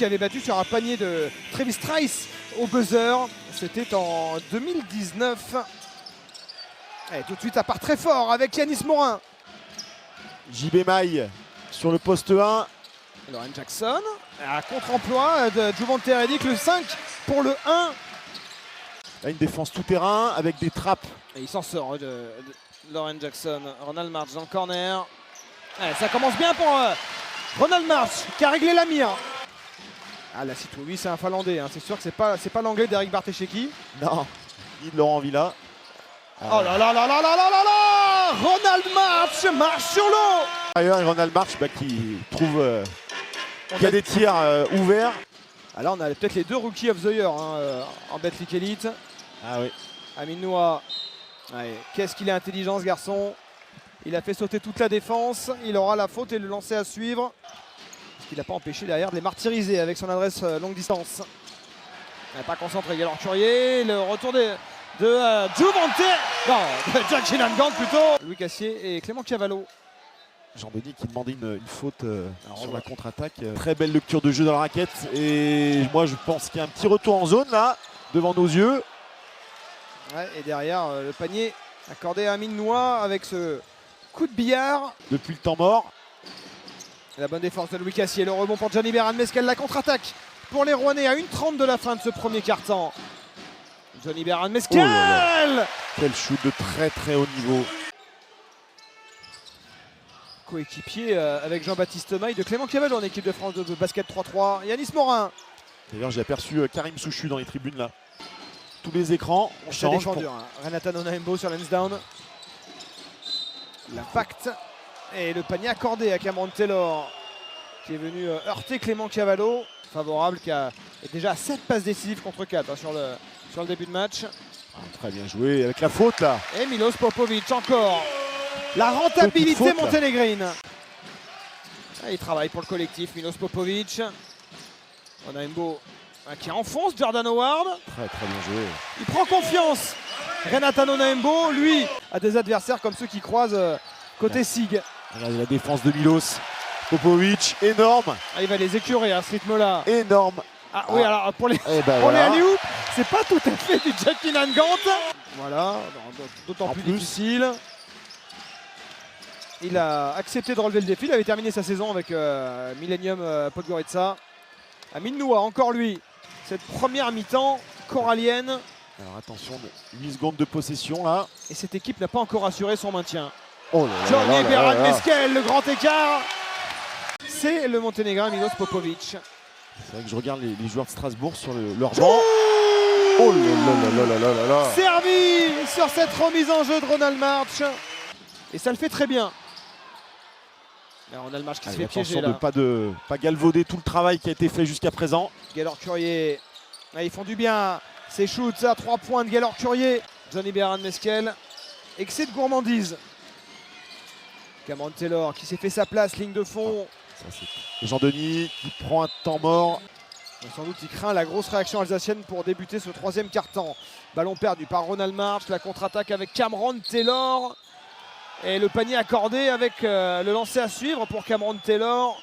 qui avait battu sur un panier de Travis Trice au buzzer. C'était en 2019. Et tout de suite, ça part très fort avec Yanis Morin. JB Maille sur le poste 1. Lauren Jackson, à contre-emploi de Juvante Redick, le 5 pour le 1. Là, une défense tout-terrain avec des trappes. Et il s'en sort de Lauren Jackson. Ronald March dans le corner. Allez, ça commence bien pour Ronald March qui a réglé la mire. Ah, la Citoubi, c'est un Finlandais. Hein. C'est sûr que c'est pas l'anglais d'Eric Bartesheki. Non, ni de Laurent Villa. Oh là là là là là là là là! Ronald March marche sur l'eau! D'ailleurs, et Ronald March qui trouve qu'il y a des tirs ouverts. Alors, on a peut-être les deux Rookie of the Year hein, en Betclic Elite. Ah oui. Amin Noah. Qu'est-ce qu'il est intelligent ce garçon. Il a fait sauter toute la défense. Il aura la faute et le lancer à suivre. Parce qu'il n'a pas empêché derrière de les martyriser avec son adresse longue distance. Il n'est pas concentré. Gaylor Curier. Le retour de Juvante. Non, de Jack Gillenbrand plutôt. Louis Cassier et Clément Cavallo. Jean-Denis qui demandait une faute sur la contre-attaque. Très belle lecture de jeu dans la raquette. Et moi, je pense qu'il y a un petit retour en zone là, devant nos yeux. Ouais, et derrière, le panier accordé à Amin Noah avec ce coup de billard. Depuis le temps mort. La bonne défense de Louis Cassier. Le rebond pour Johnny Beran Meskel. La contre-attaque pour les Rouennais à 1:30 de la fin de ce premier quart-temps. Johnny Beran Meskel. Oh là là. Quel shoot de très très haut niveau. Coéquipier avec Jean-Baptiste Maille de Clément Cavallo en équipe de France de basket 3-3. Yanis Morin. D'ailleurs, j'ai aperçu Karim Souchu dans les tribunes là. Tous les écrans, on change. Défendu, hein. Renata Nonaembo sur Lansdowne. L'impact et le panier accordé à Cameron Taylor qui est venu heurter Clément Cavallo. Favorable qui est déjà à 7 passes décisives contre 4 hein, sur le début de match. Ah, très bien joué avec la faute là. Et Milos Popovic encore. La rentabilité monténégrine. Il travaille pour le collectif Milos Popovic. Nonaembo qui enfonce Jordan Howard. Très bien joué. Il prend confiance. Renata Nonaembo, lui, a des adversaires comme ceux qui croisent côté SIG. Regardez la défense de Milos. Popovic, énorme. Ah, il va les écurer à ce rythme-là. Énorme. Ah oui, alors pour les, voilà. les alley-oops, c'est pas tout à fait du Jack Gant. Voilà, d'autant plus difficile. Il a accepté de relever le défi. Il avait terminé sa saison avec Millennium Podgorica. Amin Noah, encore lui. Cette première mi-temps corallienne. Alors attention, 8 secondes de possession là. Et cette équipe n'a pas encore assuré son maintien. Oh là Johnny Beran Meskel, le grand écart. C'est le Monténégrin Milos Popovic. C'est vrai que je regarde les joueurs de Strasbourg sur leur banc. Oh là là. Servi sur cette remise en jeu de Ronald March. Et ça le fait très bien. Là, Ronald March qui se fait piéger là. De pas galvauder tout le travail qui a été fait jusqu'à présent. Gaylor Curier. Là, ils font du bien. Ces shoots à 3 points de Gaylor Curier. Johnny Beran Meskel. Excès de gourmandise. Cameron Taylor qui s'est fait sa place, ligne de fond. Jean-Denis qui prend un temps mort. Sans doute il craint la grosse réaction alsacienne pour débuter ce troisième quart-temps. Ballon perdu par Ronald March, la contre-attaque avec Cameron Taylor. Et le panier accordé avec le lancer à suivre pour Cameron Taylor.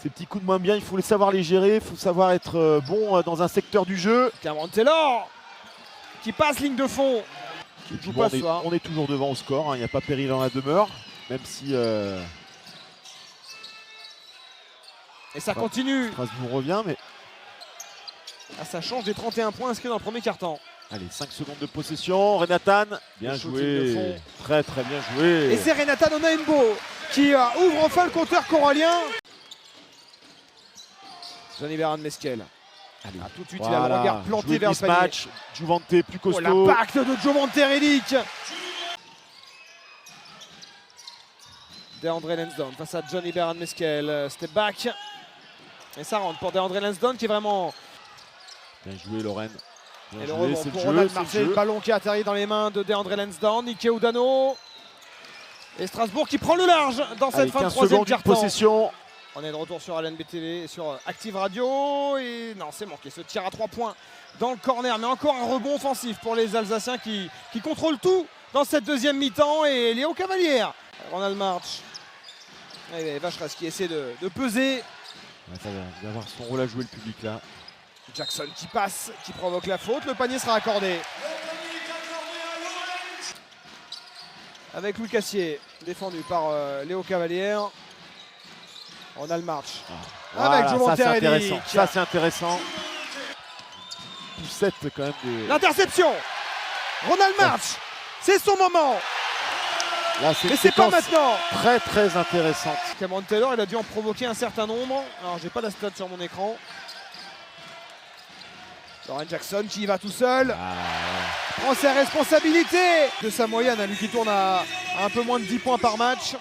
Ces petits coups de moins bien, il faut les savoir les gérer, il faut savoir être bon dans un secteur du jeu. Cameron Taylor qui passe ligne de fond. On est toujours devant au score, il n'y a pas péril dans la demeure, même si... Et ça continue. Strasbourg revient, mais... Ah, ça change des 31 points inscrits dans le premier quart-temps. Allez, 5 secondes de possession. Renatan, bien joué. Très bien joué. Et c'est Renata Nonaembo qui ouvre enfin le compteur corallien. Johnny Beran Meskel. Allez. Tout de suite, il a le regard planté vers le panier. Match. Juvante plus costaud. L'impact de Juvante Redick. DeAndre Lansdowne face à Johnny Beran Meskel. Step back. Et ça rentre pour DeAndre Lansdowne qui est vraiment... Bien joué, Lorraine. Et le rebond pour Ronald March, le ballon qui atterrit dans les mains de DeAndre Lansdowne, Ike Udano. Et Strasbourg qui prend le large dans cette fin de troisième quart-temps. Possession. On est de retour sur LNB-TV et sur Active Radio. Et non, c'est manqué, ce tir à 3 points dans le corner. Mais encore un rebond offensif pour les Alsaciens qui contrôlent tout dans cette deuxième mi-temps. Et Léo Cavalière, Ronald March. Et Vacheresse qui essaie de peser. Ouais, ça va avoir son rôle à jouer le public là. Jackson qui passe, qui provoque la faute. Le panier sera accordé. Avec Louis Cassier, défendu par Léo Cavalière. On a le match. Avec Joe Monterrey. Ça c'est intéressant. Poussette quand même de... L'interception. Ronald March. C'est son moment. Là, mais c'est pas maintenant. Très très intéressante. Cameron Taylor, il a dû en provoquer un certain nombre. Alors j'ai pas la stat sur mon écran. Lauren Jackson qui y va tout seul. Prend ses responsabilités de sa moyenne. Lui qui tourne à un peu moins de 10 points par match.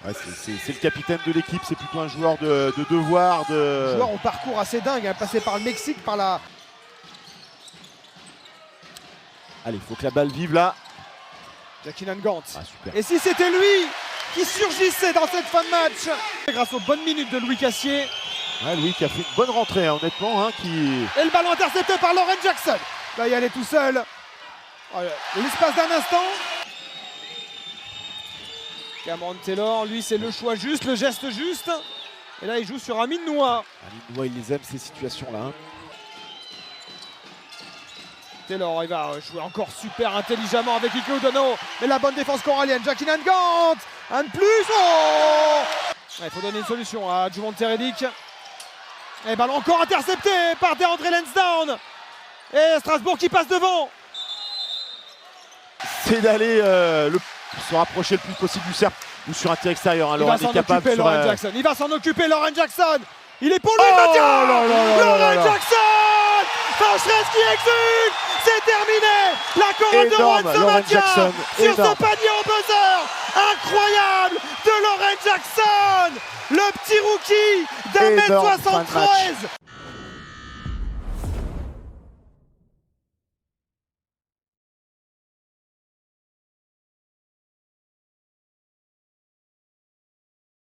Ouais, c'est le capitaine de l'équipe, c'est plutôt un joueur de devoir. Joueur au parcours assez dingue, passé par le Mexique, par la... Allez, il faut que la balle vive là. Jackie Gant. Super. Et si c'était lui qui surgissait dans cette fin de match, grâce aux bonnes minutes de Louis Cassier. Ouais, Louis qui a fait une bonne rentrée, hein, honnêtement. Et le ballon intercepté par Lauren Jackson. Là, il est tout seul. L'espace d'un instant. Cameron Taylor, lui, c'est le choix juste, le geste juste. Et là, il joue sur Amin Noah. Amin Noah, il les aime ces situations-là. Hein. Taylor, il va jouer encore super intelligemment avec Ike Udono. Mais la bonne défense corallienne. Jackie Gant. Un de plus. Oh, il faut donner une solution à Jumonte Reddick. Et ballon encore intercepté par DeAndre Lansdowne. Et Strasbourg qui passe devant. C'est d'aller se rapprocher le plus possible du cercle ou sur un tir extérieur. Hein. Il va s'en occuper, Lauren Jackson. Il va s'en occuper, Lauren Jackson. Il est pour lui, Lauren Jackson. Fancherez qui exulte. C'est terminé. La couronne de Juan Somatia sur ce panier au buzzer. Incroyable de Lauren Jackson. Le petit rookie d'1m73.